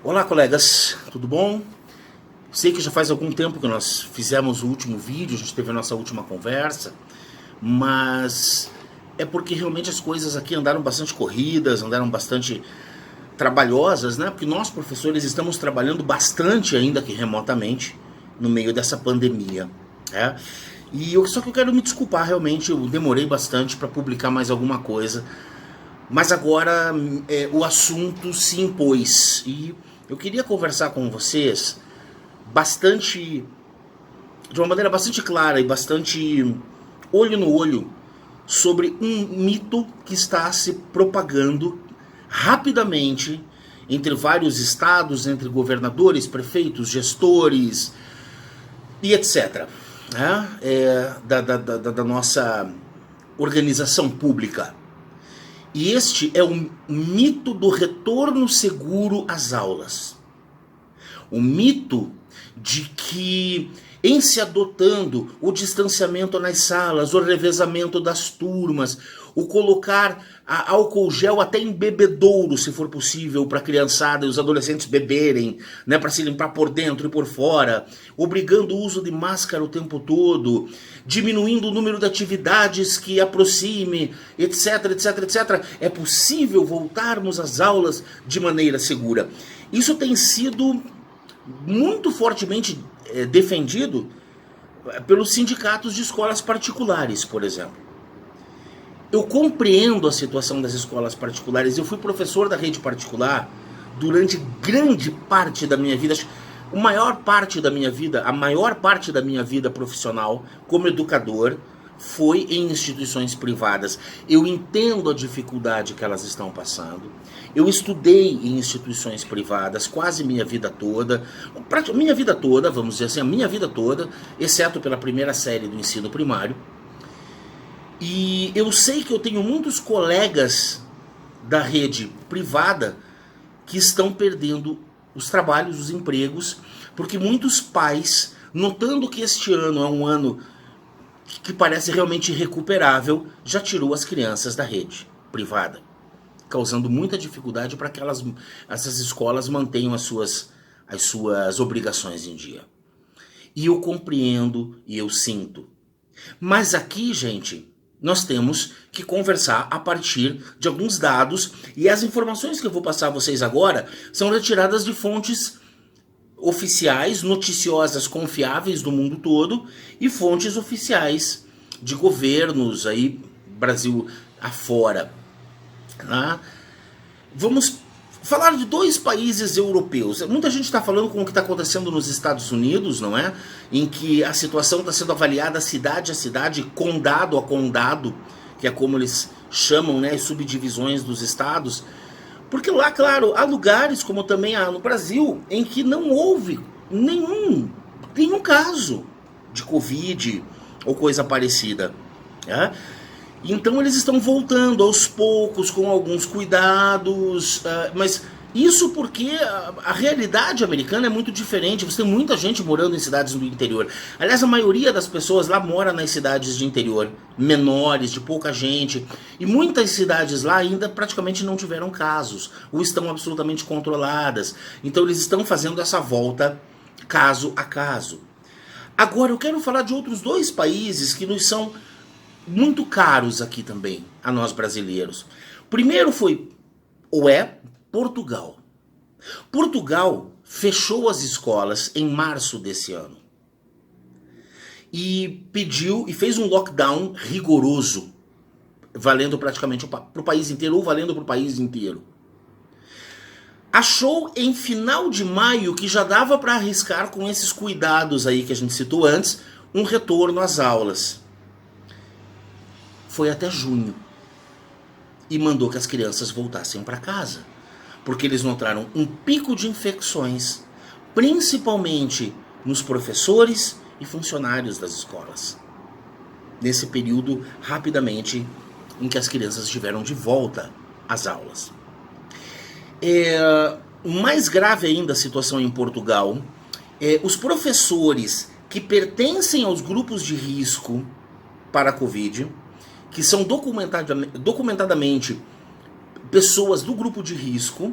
Olá, colegas, tudo bom? Sei que já faz algum tempo que nós fizemos o último vídeo, a gente teve a nossa última conversa, mas é porque realmente as coisas aqui andaram bastante corridas, andaram bastante trabalhosas, né? Porque nós, professores, estamos trabalhando bastante, ainda que remotamente, no meio dessa pandemia, né? Só que eu quero me desculpar, realmente, eu demorei bastante para publicar mais alguma coisa, mas agora o assunto se impôs e eu queria conversar com vocês bastante, de uma maneira bastante clara e bastante olho no olho sobre um mito que está se propagando rapidamente entre vários estados, entre governadores, prefeitos, gestores e etc. Da nossa organização pública. E este é o mito do retorno seguro às aulas. O mito de que, em se adotando o distanciamento nas salas, o revezamento das turmas, o colocar álcool gel até em bebedouro, se for possível, para a criançada e os adolescentes beberem, né, para se limpar por dentro e por fora, obrigando o uso de máscara o tempo todo, diminuindo o número de atividades que aproxime, etc, etc, etc. É possível voltarmos às aulas de maneira segura. Isso tem sido muito fortemente defendido pelos sindicatos de escolas particulares, por exemplo. Eu compreendo a situação das escolas particulares. Eu fui professor da rede particular durante grande parte da minha vida, a maior parte da minha vida profissional como educador foi em instituições privadas. Eu entendo a dificuldade que elas estão passando. Eu estudei em instituições privadas quase minha vida toda, vamos dizer assim, a minha vida toda, exceto pela primeira série do ensino primário. E eu sei que eu tenho muitos colegas da rede privada que estão perdendo os trabalhos, os empregos, porque muitos pais, notando que este ano é um ano que parece realmente irrecuperável, já tirou as crianças da rede privada, causando muita dificuldade para que essas escolas mantenham as suas obrigações em dia. E eu compreendo e eu sinto. Mas aqui, gente, nós temos que conversar a partir de alguns dados, e as informações que eu vou passar a vocês agora são retiradas de fontes oficiais, noticiosas, confiáveis do mundo todo, e fontes oficiais de governos aí, Brasil afora. Né? Vamos falar de dois países europeus. Muita gente está falando com o que está acontecendo nos Estados Unidos, não é? Em que a situação está sendo avaliada cidade a cidade, condado a condado, que é como eles chamam, né, as subdivisões dos estados. Porque lá, claro, há lugares, como também há no Brasil, em que não houve nenhum caso de Covid ou coisa parecida. Né? Então eles estão voltando aos poucos, com alguns cuidados, mas isso porque a realidade americana é muito diferente. Você tem muita gente morando em cidades do interior. Aliás, a maioria das pessoas lá mora nas cidades de interior, menores, de pouca gente. E muitas cidades lá ainda praticamente não tiveram casos, ou estão absolutamente controladas. Então eles estão fazendo essa volta caso a caso. Agora eu quero falar de outros dois países que nos são muito caros aqui também, a nós brasileiros. Primeiro foi, ou é, Portugal. Portugal fechou as escolas em março desse ano. E pediu e fez um lockdown rigoroso, valendo praticamente para o país inteiro, ou valendo para o país inteiro. Achou em final de maio que já dava para arriscar, com esses cuidados aí que a gente citou antes, um retorno às aulas. Foi até junho e mandou que as crianças voltassem para casa, porque eles notaram um pico de infecções, principalmente nos professores e funcionários das escolas, nesse período rapidamente em que as crianças estiveram de volta às aulas. Mais grave ainda a situação em Portugal, os professores que pertencem aos grupos de risco para a Covid, que são documentadamente pessoas do grupo de risco,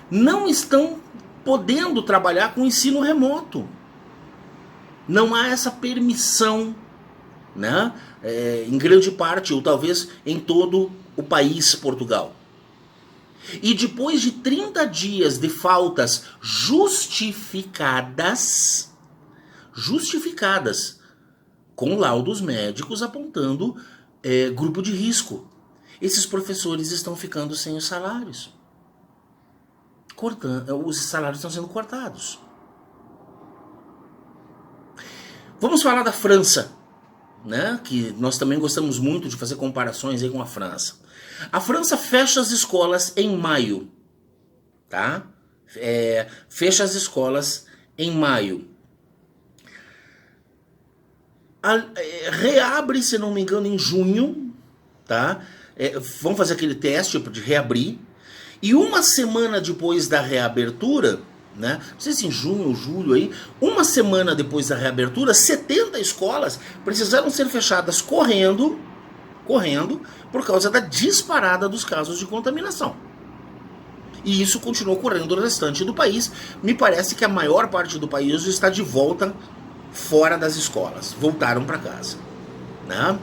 não estão podendo trabalhar com ensino remoto. Não há essa permissão, né? Em grande parte, ou talvez em todo o país Portugal. E depois de 30 dias de faltas justificadas, com laudos médicos apontando grupo de risco, esses professores estão ficando sem os salários. Os salários estão sendo cortados. Vamos falar da França, né? Que nós também gostamos muito de fazer comparações aí com a França. A França fecha as escolas em maio, tá? Fecha as escolas em maio. Reabre, se não me engano, em junho, tá? Vamos fazer aquele teste de reabrir. E uma semana depois da reabertura, né? Não sei se em junho ou julho aí, uma semana depois da reabertura, 70 escolas precisaram ser fechadas correndo, por causa da disparada dos casos de contaminação. E isso continuou ocorrendo no restante do país. Me parece que a maior parte do país está de volta fora das escolas. Voltaram para casa, né?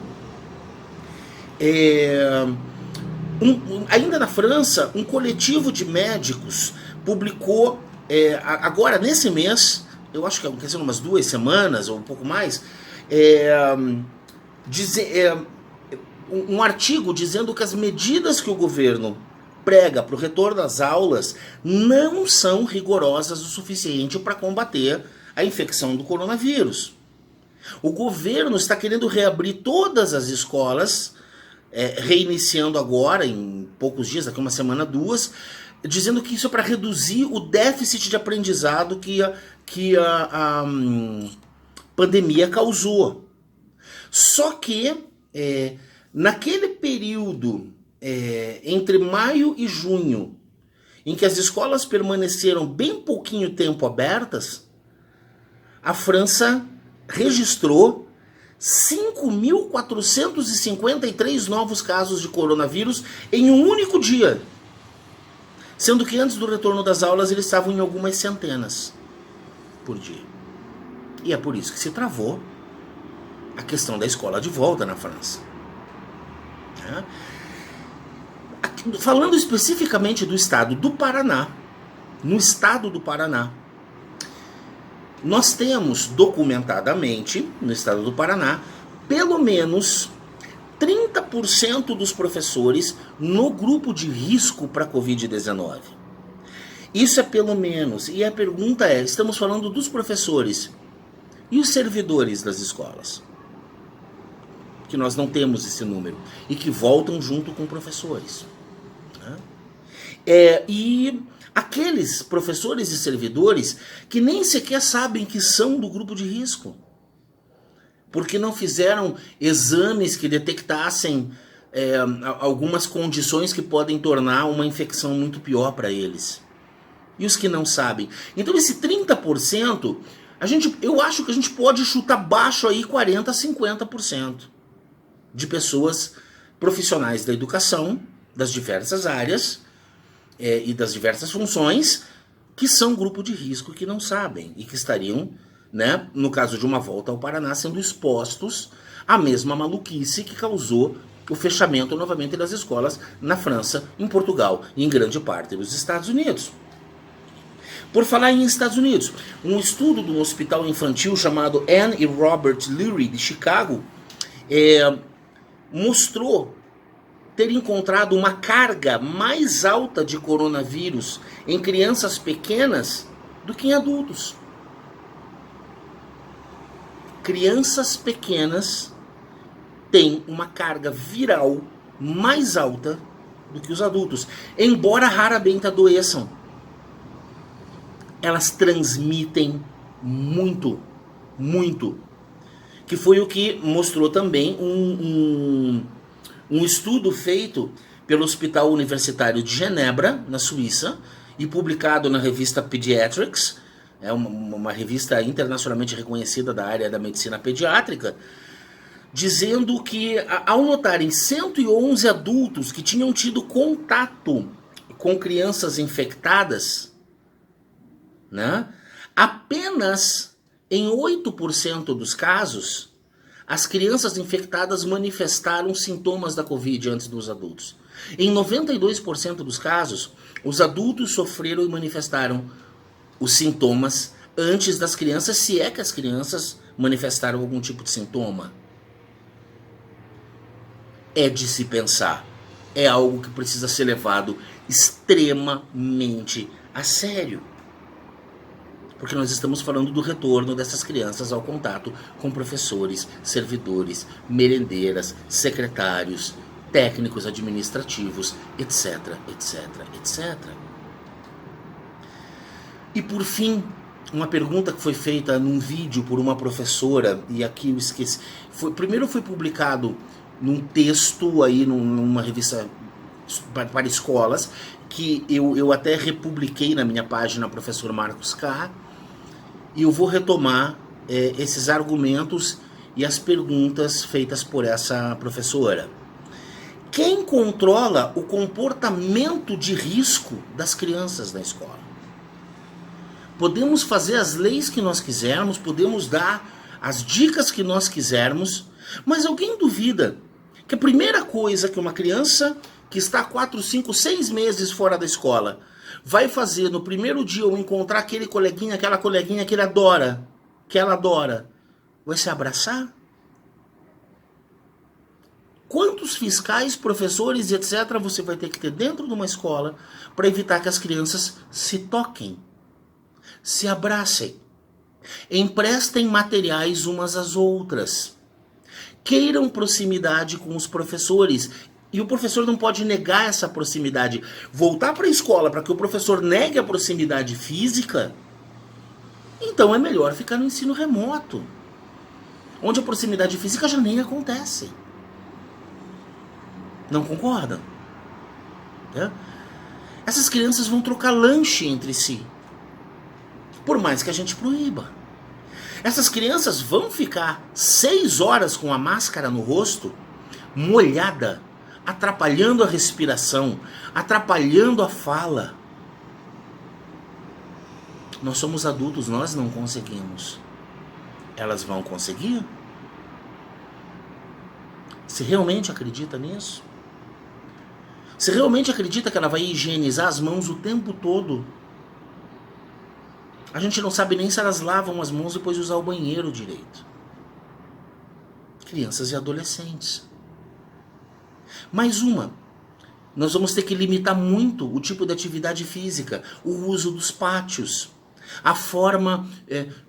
Ainda na França, um coletivo de médicos publicou, agora nesse mês, eu acho que é umas 2 semanas ou um pouco mais, um artigo dizendo que as medidas que o governo prega para o retorno das aulas não são rigorosas o suficiente para combater a infecção do coronavírus. O governo está querendo reabrir todas as escolas, reiniciando agora, em poucos dias, daqui uma semana, 2, dizendo que isso é para reduzir o déficit de aprendizado que a pandemia causou. Só que, naquele período entre maio e junho, em que as escolas permaneceram bem pouquinho tempo abertas, a França registrou 5.453 novos casos de coronavírus em um único dia, sendo que antes do retorno das aulas eles estavam em algumas centenas por dia. E é por isso que se travou a questão da escola de volta na França. Falando especificamente do estado do Paraná, no estado do Paraná, nós temos documentadamente, no estado do Paraná, pelo menos 30% dos professores no grupo de risco para a Covid-19. Isso é pelo menos. E a pergunta é, estamos falando dos professores e os servidores das escolas, que nós não temos esse número, e que voltam junto com professores. E aqueles professores e servidores que nem sequer sabem que são do grupo de risco, porque não fizeram exames que detectassem algumas condições que podem tornar uma infecção muito pior para eles. E os que não sabem. Então esse 30%, eu acho que a gente pode chutar baixo aí 40% a 50% de pessoas profissionais da educação, das diversas áreas, e das diversas funções, que são grupo de risco, que não sabem e que estariam, né, no caso de uma volta ao Paraná, sendo expostos à mesma maluquice que causou o fechamento novamente das escolas na França, em Portugal e em grande parte nos Estados Unidos. Por falar em Estados Unidos, um estudo de um hospital infantil chamado Anne e Robert Lurie de Chicago mostrou ter encontrado uma carga mais alta de coronavírus em crianças pequenas do que em adultos. Crianças pequenas têm uma carga viral mais alta do que os adultos, embora raramente adoeçam. Elas transmitem muito, muito. Que foi o que mostrou também um estudo feito pelo Hospital Universitário de Genebra, na Suíça, e publicado na revista Pediatrics, uma revista internacionalmente reconhecida da área da medicina pediátrica, dizendo que, ao notarem 111 adultos que tinham tido contato com crianças infectadas, né? Apenas em 8% dos casos, as crianças infectadas manifestaram sintomas da Covid antes dos adultos. Em 92% dos casos, os adultos sofreram e manifestaram os sintomas antes das crianças, se é que as crianças manifestaram algum tipo de sintoma. É de se pensar. É algo que precisa ser levado extremamente a sério. Porque nós estamos falando do retorno dessas crianças ao contato com professores, servidores, merendeiras, secretários, técnicos administrativos, etc, etc, etc. E por fim, uma pergunta que foi feita num vídeo por uma professora, e aqui eu esqueci. Primeiro foi publicado num texto aí, numa revista para escolas, que eu até republiquei na minha página, Professor Marcos K. E eu vou retomar esses argumentos e as perguntas feitas por essa professora. Quem controla o comportamento de risco das crianças na escola? Podemos fazer as leis que nós quisermos, podemos dar as dicas que nós quisermos, mas alguém duvida que a primeira coisa que uma criança que está 4, 5, 6 meses fora da escola vai fazer no primeiro dia ao encontrar aquele coleguinha, aquela coleguinha que ele adora, que ela adora, vai se abraçar? Quantos fiscais, professores e etc. você vai ter que ter dentro de uma escola para evitar que as crianças se toquem, se abracem, emprestem materiais umas às outras, queiram proximidade com os professores? E o professor não pode negar essa proximidade. Voltar para a escola para que o professor negue a proximidade física, então é melhor ficar no ensino remoto, onde a proximidade física já nem acontece. Não concordam? É? Essas crianças vão trocar lanche entre si, por mais que a gente proíba. Essas crianças vão ficar 6 horas com a máscara no rosto, molhada, atrapalhando a respiração, atrapalhando a fala. Nós somos adultos, nós não conseguimos. Elas vão conseguir? Você realmente acredita nisso? Você realmente acredita que ela vai higienizar as mãos o tempo todo? A gente não sabe nem se elas lavam as mãos depois de usar o banheiro direito. Crianças e adolescentes. Mais uma, nós vamos ter que limitar muito o tipo de atividade física, o uso dos pátios, a forma,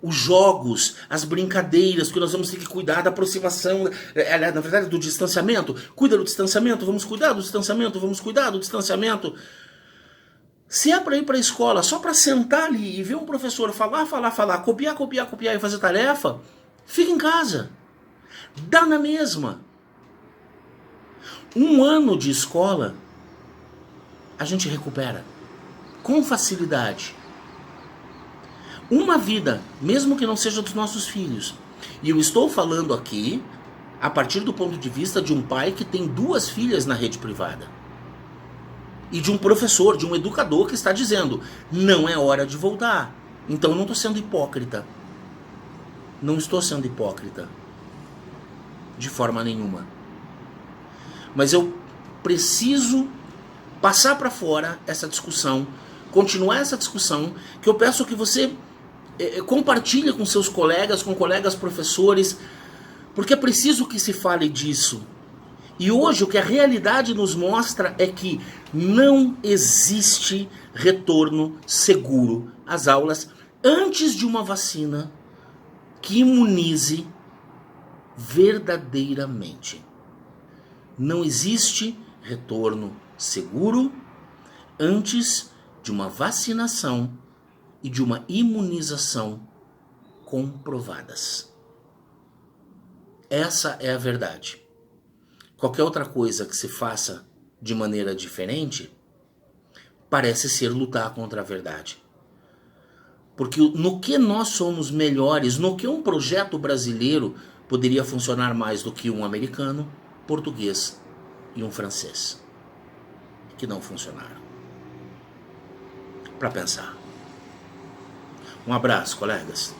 os jogos, as brincadeiras, porque nós vamos ter que cuidar da aproximação, na verdade do distanciamento. Cuida do distanciamento, vamos cuidar do distanciamento, vamos cuidar do distanciamento. Se é para ir para a escola só para sentar ali e ver um professor falar, copiar e fazer tarefa, fica em casa. Dá na mesma. 1 ano de escola, a gente recupera com facilidade. Uma vida, mesmo que não seja dos nossos filhos. E eu estou falando aqui a partir do ponto de vista de um pai que tem 2 filhas na rede privada. E de um professor, de um educador que está dizendo, não é hora de voltar. Então eu não estou sendo hipócrita. Não estou sendo hipócrita. De forma nenhuma. Mas eu preciso passar para fora essa discussão, continuar essa discussão, que eu peço que você compartilhe com seus colegas, com colegas professores, porque é preciso que se fale disso. E hoje o que a realidade nos mostra é que não existe retorno seguro às aulas antes de uma vacina que imunize verdadeiramente. Não existe retorno seguro antes de uma vacinação e de uma imunização comprovadas. Essa é a verdade. Qualquer outra coisa que se faça de maneira diferente parece ser lutar contra a verdade. Porque no que nós somos melhores, no que um projeto brasileiro poderia funcionar mais do que um americano, português e um francês, que não funcionaram. para pensar. Um abraço, colegas.